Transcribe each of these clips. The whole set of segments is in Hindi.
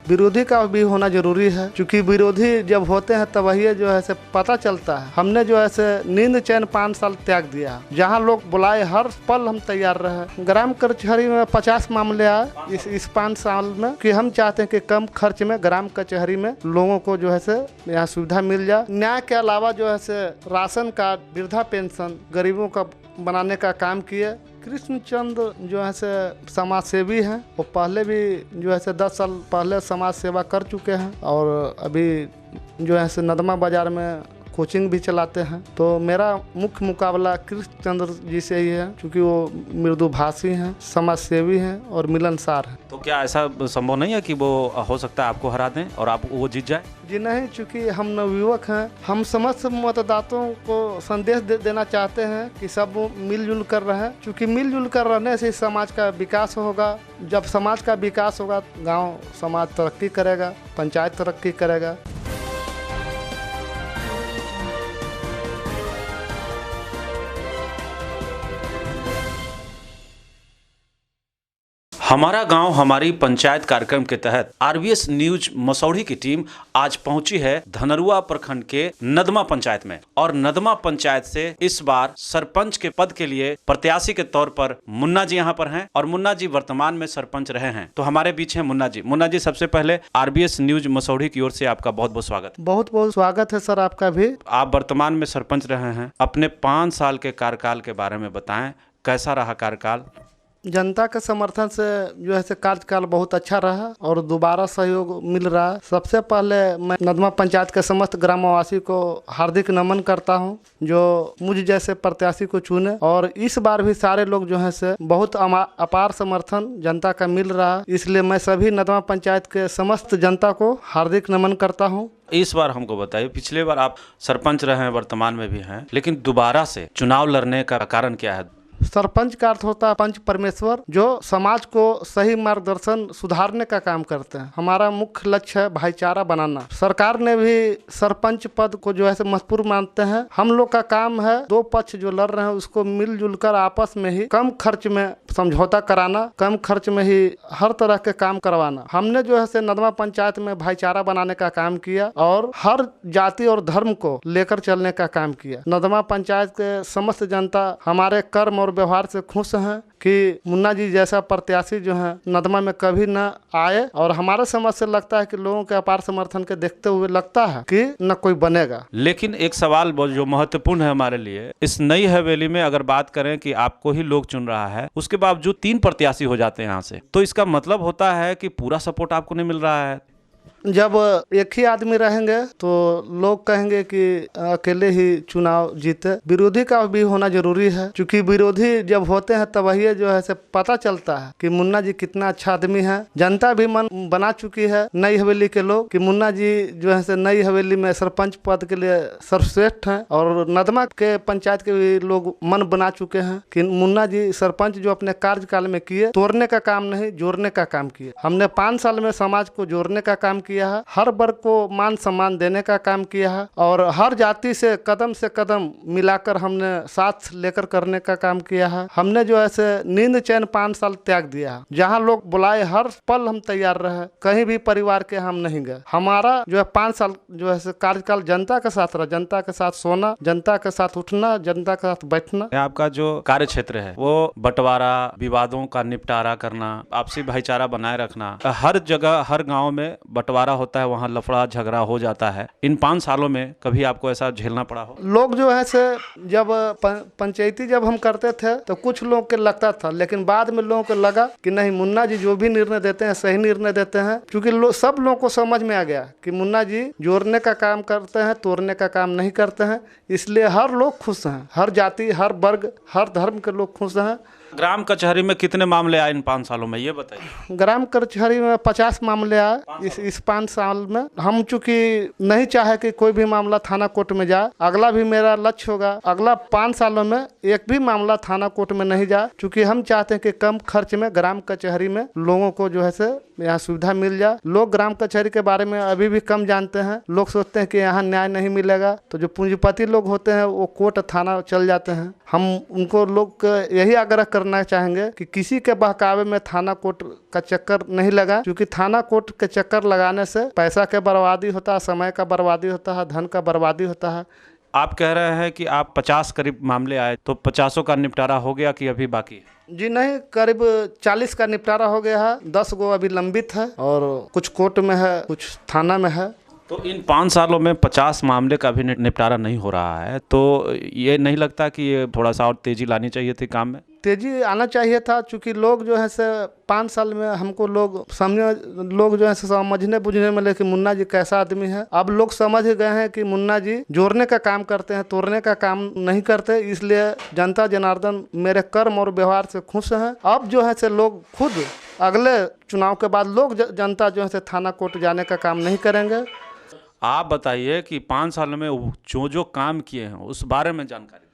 विरोधी का भी होना जरूरी है, क्योंकि विरोधी जब होते हैं तब वही जो है से पता चलता है। हमने जो है से नींद चैन 5 साल त्याग दिया, जहाँ लोग बुलाए हर पल हम तैयार रहे। ग्राम कचहरी में 50 मामले आए इस 5 साल में, कि हम चाहते हैं कि कम खर्च में ग्राम कचहरी में लोगों को जो है से यहाँ सुविधा मिल जाए। न्याय के अलावा जो है से राशन कार्ड, वृद्धा पेंशन गरीबों का बनाने का काम किए। कृष्णचंद्र जो है से समाज सेवी हैं, वो पहले भी जो है से 10 साल पहले समाज सेवा कर चुके हैं और अभी जो है से नदमा बाजार में कोचिंग भी चलाते हैं। तो मेरा मुख्य मुकाबला कृष्णचंद्र जी से ही है, क्योंकि वो मृदुभाषी हैं, समाज सेवी हैं और मिलनसार हैं। तो क्या ऐसा संभव नहीं है कि वो हो सकता है आपको हरा दें और आप वो जीत जाए? जी नहीं, चूँकि हम नवयुवक हैं, हम समस्त मतदाताओं को संदेश देना चाहते हैं कि सब मिलजुल कर रहें, क्योंकि मिलजुल कर रहने से समाज का विकास होगा। जब समाज का विकास होगा, गांव समाज तरक्की करेगा, पंचायत तरक्की करेगा। हमारा गांव हमारी पंचायत कार्यक्रम के तहत आरबीएस न्यूज मसौढ़ी की टीम आज पहुंची है धनरुआ प्रखंड के नदमा पंचायत में। और नदमा पंचायत से इस बार सरपंच के पद के लिए प्रत्याशी के तौर पर मुन्ना जी यहां पर हैं और मुन्ना जी वर्तमान में सरपंच रहे हैं। तो हमारे बीच हैं मुन्ना जी। मुन्ना जी, सबसे पहले आरबीएस न्यूज मसौढ़ी की ओर से आपका बहुत बहुत स्वागत। बहुत बहुत स्वागत है सर आपका भी। आप वर्तमान में सरपंच रहे हैं, अपने 5 साल के कार्यकाल के बारे में बताएं, कैसा रहा कार्यकाल? जनता के समर्थन से जो है से कार्यकाल बहुत अच्छा रहा और दोबारा सहयोग मिल रहा है। सबसे पहले मैं नदमा पंचायत के समस्त ग्रामवासी को हार्दिक नमन करता हूं, जो मुझ जैसे प्रत्याशी को चुने। और इस बार भी सारे लोग जो है से बहुत अपार समर्थन जनता का मिल रहा है, इसलिए मैं सभी नदमा पंचायत के समस्त जनता को हार्दिक नमन करता हूँ। इस बार हमको बताइए, पिछले बार आप सरपंच रहे हैं, वर्तमान में भी हैं, लेकिन दोबारा से चुनाव लड़ने का कारण क्या है? सरपंच का अर्थ होता है पंच परमेश्वर, जो समाज को सही मार्गदर्शन सुधारने का काम करते हैं। हमारा मुख्य लक्ष्य है भाईचारा बनाना। सरकार ने भी सरपंच पद को जो है से महत्वपूर्ण मानते हैं। हम लोग का काम है दो पक्ष जो लड़ रहे हैं उसको मिलजुल कर आपस में ही कम खर्च में समझौता कराना, कम खर्च में ही हर तरह के काम करवाना। हमने जो है से नदमा पंचायत में भाईचारा बनाने का काम किया और हर जाति और धर्म को लेकर चलने का काम किया। नदमा पंचायत के समस्त जनता हमारे कर्म और व्यवहार से खुश हैं कि मुन्ना जी जैसा प्रत्याशी जो है नदमा में कभी न आए। और हमारे समझ से लगता है कि लोगों के अपार समर्थन के देखते हुए लगता है कि न कोई बनेगा। लेकिन एक सवाल जो महत्वपूर्ण है हमारे लिए, इस नई हवेली में अगर बात करें कि आपको ही लोग चुन रहा है, उसके बावजूद 3 प्रत्याशी हो जाते हैं यहाँ से, तो इसका मतलब होता है कि पूरा सपोर्ट आपको नहीं मिल रहा है। जब एक ही आदमी रहेंगे तो लोग कहेंगे कि अकेले ही चुनाव जीते। विरोधी का भी होना जरूरी है, क्योंकि विरोधी जब होते हैं तब वही जो है से पता चलता है कि मुन्ना जी कितना अच्छा आदमी है। जनता भी मन बना चुकी है, नई हवेली के लोग, कि मुन्ना जी जो है से नई हवेली में सरपंच पद के लिए सर्वश्रेष्ठ हैं। और नदमा के पंचायत के भी लोग मन बना चुके हैं कि मुन्ना जी सरपंच जो अपने कार्यकाल में किए, तोड़ने का काम नहीं जोड़ने का काम किए। हमने 5 साल में समाज को जोड़ने का काम किया है, हर वर्ग को मान सम्मान देने का काम किया है और हर जाति से कदम मिलाकर हमने साथ लेकर करने का काम किया है। हमने जो है से नींद चैन 5 साल त्याग दिया है, जहां लोग बुलाए हर पल हम तैयार रहे, कहीं भी परिवार के हम नहीं गए। हमारा जो है 5 साल जो है से कार्यकाल जनता के साथ रहा, जनता के साथ सोना, जनता के साथ उठना, जनता के साथ बैठना। आपका जो कार्य क्षेत्र है वो बंटवारा, विवादों का निपटारा करना, आपसी भाईचारा बनाए रखना, हर जगह हर गाँव में बंटवारा होता है, वहाँ लफड़ा झगड़ा हो जाता है। इन 5 सालों में कभी आपको ऐसा झेलना पड़ा हो? लोग जो है से जब पंचायती जब हम करते थे तो कुछ लोग के लगता था, लेकिन बाद में लोगों को लगा कि नहीं, मुन्ना जी जो भी निर्णय देते हैं सही निर्णय देते हैं। क्योंकि सब लोगों को समझ में आ गया कि मुन्ना जी जोड़ने का काम करते हैं, तोड़ने का काम नहीं करते हैं। इसलिए हर लोग खुश हैं, हर जाति, हर वर्ग, हर धर्म के लोग खुश हैं। ग्राम कचहरी में कितने मामले आए इन 5 सालों में, ये बताइए? ग्राम कचहरी में 50 मामले आए इस 5 साल में। हम चूंकि नहीं चाहे कि कोई भी मामला थाना कोर्ट में जाए, अगला भी मेरा लक्ष्य होगा अगला 5 सालों में एक भी मामला थाना कोर्ट में नहीं जाए, क्योंकि हम चाहते हैं कि कम खर्च में ग्राम कचहरी में लोगों को जो है से यहाँ सुविधा मिल जाए। लोग ग्राम कचहरी के बारे में अभी भी कम जानते हैं। लोग सोचते हैं कि यहाँ न्याय नहीं मिलेगा, तो जो पूंजीपति लोग होते हैं वो कोर्ट थाना चल जाते हैं। हम उनको लोग यही आग्रह करना चाहेंगे कि किसी के बहकावे में थाना कोर्ट का चक्कर नहीं लगा, क्योंकि थाना कोर्ट के चक्कर लगाने से पैसा का बर्बादी होता है, समय का बर्बादी होता है, धन का बर्बादी होता है। आप कह रहे हैं कि आप 50 करीब मामले आए, तो 50 का निपटारा हो गया कि अभी बाकी है? जी नहीं, करीब 40 का निपटारा हो गया है, 10 गो अभी लंबित है और कुछ कोर्ट में है, कुछ थाना में है। तो इन 5 सालों में 50 मामले का भी निपटारा नहीं हो रहा है, तो ये नहीं लगता कि ये थोड़ा सा और तेजी लानी चाहिए थी काम में? तेजी आना चाहिए था, क्योंकि लोग जो है से 5 साल में हमको लोग जो है से समझने बुझने में लेकिन मुन्ना जी कैसा आदमी है। अब लोग समझ गए हैं कि मुन्ना जी जोड़ने का काम करते हैं, तोड़ने का काम नहीं करते, इसलिए जनता जनार्दन मेरे कर्म और व्यवहार से खुश हैं। अब जो है से लोग खुद अगले चुनाव के बाद लोग जनता जो है से थाना कोर्ट जाने का काम नहीं करेंगे। आप बताइए कि 5 साल में जो जो काम किए हैं उस बारे में जानकारी।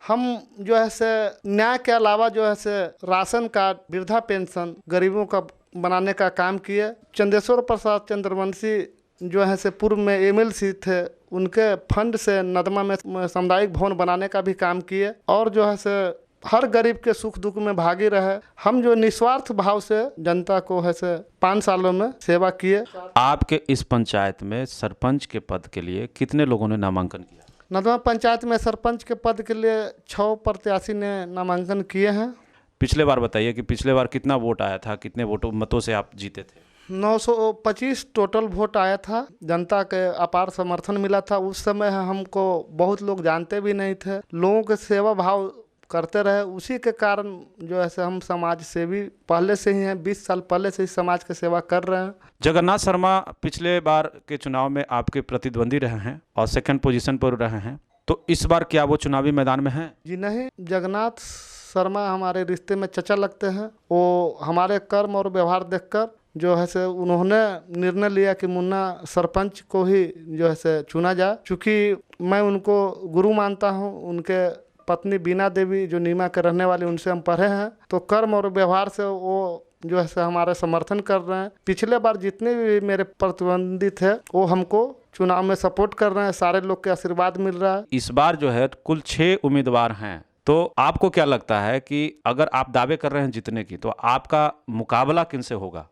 हम जो है से न्याय के अलावा जो है से राशन कार्ड, वृद्धा पेंशन गरीबों का बनाने का काम किए। चंदेश्वर प्रसाद चंद्रवंशी जो है से पूर्व में एमएलसी थे, उनके फंड से नदमा में सामुदायिक भवन बनाने का भी काम किए और जो है से हर गरीब के सुख दुख में भागी रहे। हम जो निस्वार्थ भाव से जनता को है से 5 सालों में सेवा किए। आपके इस पंचायत में सरपंच के पद के लिए कितने लोगों ने नामांकन किया? नदमा पंचायत में सरपंच के पद के लिए 6 प्रत्याशी ने नामांकन किए हैं। पिछले बार बताइए कि पिछले बार कितना वोट आया था, कितने मतों से आप जीते थे? 925 टोटल वोट आया था, जनता के अपार समर्थन मिला था। उस समय हमको बहुत लोग जानते भी नहीं थे, लोगों के सेवा भाव करते रहे, उसी के कारण जो है हम समाज सेवी पहले से ही हैं, 20 साल पहले से ही समाज की सेवा कर रहे हैं। जगन्नाथ शर्मा पिछले बार के चुनाव में आपके प्रतिद्वंदी रहे हैं और सेकंड पोजीशन पर रहे हैं, तो इस बार क्या वो चुनावी मैदान में हैं? जी नहीं, जगन्नाथ शर्मा हमारे रिश्ते में चचा लगते हैं। वो हमारे कर्म और व्यवहार देखकर जो है से उन्होंने निर्णय लिया कि मुन्ना सरपंच को ही जो है से चुना जाए। चूँकि मैं उनको गुरु मानता हूँ, उनके पत्नी बीना देवी जो नीमा के रहने वाली, उनसे हम पढ़े हैं, तो कर्म और व्यवहार से वो जो है हमारे समर्थन कर रहे हैं। पिछले बार जितने भी मेरे प्रतिद्वंदी थे वो हमको चुनाव में सपोर्ट कर रहे हैं, सारे लोग के आशीर्वाद मिल रहा है। इस बार जो है कुल 6 उम्मीदवार हैं, तो आपको क्या लगता है कि अगर आप दावे कर रहे हैं जीतने की, तो आपका मुकाबला किनसे होगा?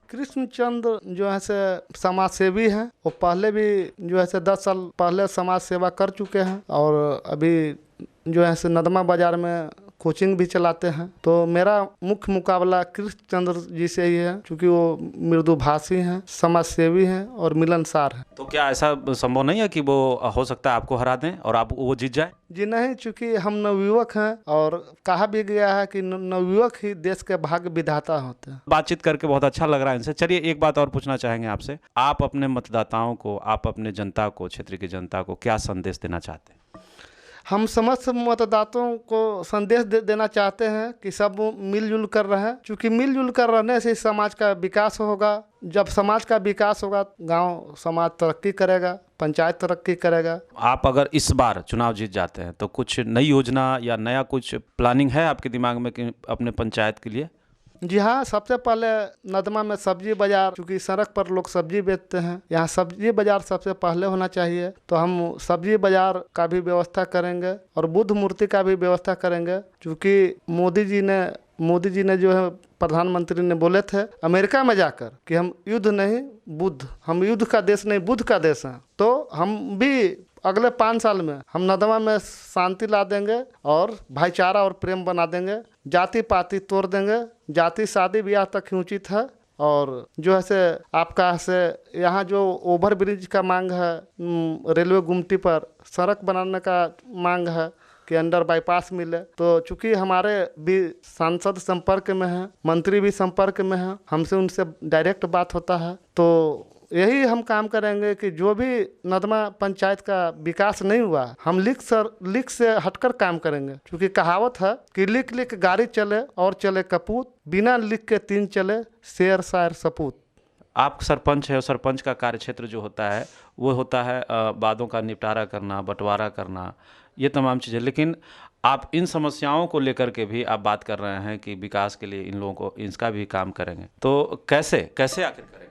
कृष्णचंद्र जो है से समाज सेवी हैं, वो पहले भी जो है से 10 साल पहले समाज सेवा कर चुके हैं और अभी जो है से नदमा बाजार में कोचिंग भी चलाते हैं। तो मेरा मुख्य मुकाबला कृष्णचंद्र जी से ही है, क्योंकि वो मृदुभाषी हैं, समाज सेवी हैं और मिलनसार हैं। तो क्या ऐसा संभव नहीं है कि वो हो सकता है आपको हरा दें और आप वो जीत जाए? जी नहीं, चूँकि हम नवयुवक हैं और कहा भी गया है कि नवयुवक ही देश के भाग्य विधाता होते हैं। बातचीत करके बहुत अच्छा लग रहा है इनसे। चलिए एक बात और पूछना चाहेंगे आपसे, आप अपने मतदाताओं को, आप अपने जनता को, क्षेत्र की जनता को क्या संदेश देना चाहते हैं? हम समस्त मतदाताओं को संदेश देना चाहते हैं कि सब मिलजुल कर रहें, क्योंकि मिलजुल कर रहने से समाज का विकास होगा। जब समाज का विकास होगा, गांव समाज तरक्की करेगा, पंचायत तरक्की करेगा। आप अगर इस बार चुनाव जीत जाते हैं तो कुछ नई योजना या नया कुछ प्लानिंग है आपके दिमाग में कि अपने पंचायत के लिए? जी हाँ, सबसे पहले नदमा में सब्जी बाजार, क्योंकि सड़क पर लोग सब्जी बेचते हैं, यहाँ सब्जी बाजार सबसे पहले होना चाहिए। तो हम सब्जी बाजार का भी व्यवस्था करेंगे और बुद्ध मूर्ति का भी व्यवस्था करेंगे, क्योंकि मोदी जी ने जो है प्रधानमंत्री ने बोले थे अमेरिका में जाकर कि हम युद्ध नहीं बुद्ध, हम युद्ध का देश नहीं बुद्ध का देश हैं। तो हम भी अगले 5 साल में हम नदमा में शांति ला देंगे और भाईचारा और प्रेम बना देंगे, जाति पाति तोड़ देंगे, जाति शादी ब्याह तक ही उचित है। और जो है से आपका से यहाँ जो ओवर ब्रिज का मांग है, रेलवे गुमटी पर सड़क बनाने का मांग है कि अंडर बाईपास मिले, तो चूँकि हमारे भी सांसद संपर्क में हैं, मंत्री भी संपर्क में हैं, हमसे उनसे डायरेक्ट बात होता है। तो यही हम काम करेंगे कि जो भी नदमा पंचायत का विकास नहीं हुआ, हम लिख से हटकर काम करेंगे, क्योंकि कहावत है कि लिख लिख गाड़ी चले और चले कपूत, बिना लिख के 3 चले शेर शायर सपूत। आप सरपंच है और सरपंच का कार्यक्षेत्र जो होता है वो होता है वादों का निपटारा करना, बंटवारा करना, ये तमाम चीज़ें, लेकिन आप इन समस्याओं को लेकर के भी आप बात कर रहे हैं कि विकास के लिए इन लोगों को इसका भी काम करेंगे, तो कैसे आखिर करेंगे?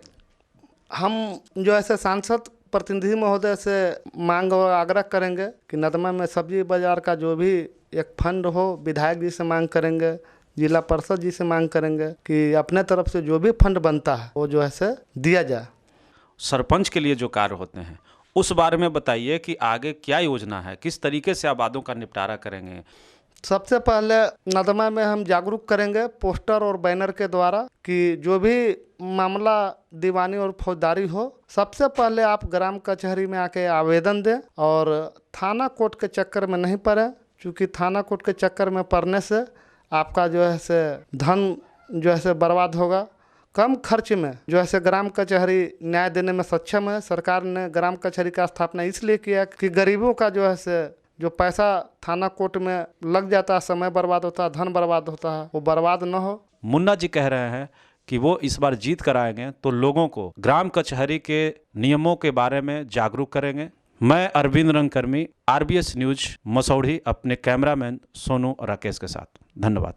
हम जो ऐसे सांसद प्रतिनिधि महोदय से मांग और आग्रह करेंगे कि नदमा में सब्जी बाजार का जो भी एक फंड हो, विधायक जी से मांग करेंगे, जिला परिषद जी से मांग करेंगे कि अपने तरफ से जो भी फंड बनता है वो जो है से दिया जाए। सरपंच के लिए जो कार्य होते हैं उस बारे में बताइए कि आगे क्या योजना है, किस तरीके से आबादों का निपटारा करेंगे। सबसे पहले नदमा में हम जागरूक करेंगे पोस्टर और बैनर के द्वारा कि जो भी मामला दीवानी और फौजदारी हो, सबसे पहले आप ग्राम कचहरी में आके आवेदन दें और थाना कोर्ट के चक्कर में नहीं पड़े, क्योंकि थाना कोर्ट के चक्कर में पड़ने से आपका जो है से धन जो है से बर्बाद होगा। कम खर्च में जो है से ग्राम कचहरी न्याय देने में सक्षम है। सरकार ने ग्राम कचहरी का स्थापना इसलिए किया कि गरीबों का जो है से जो पैसा थाना कोर्ट में लग जाता है, समय बर्बाद होता है, धन बर्बाद होता है, वो बर्बाद न हो। मुन्ना जी कह रहे हैं कि वो इस बार जीत कर आएंगे तो लोगों को ग्राम कचहरी के नियमों के बारे में जागरूक करेंगे। मैं अरविंद रंगकर्मी, RBS न्यूज मसौढ़ी, अपने कैमरामैन सोनू और राकेश के साथ। धन्यवाद।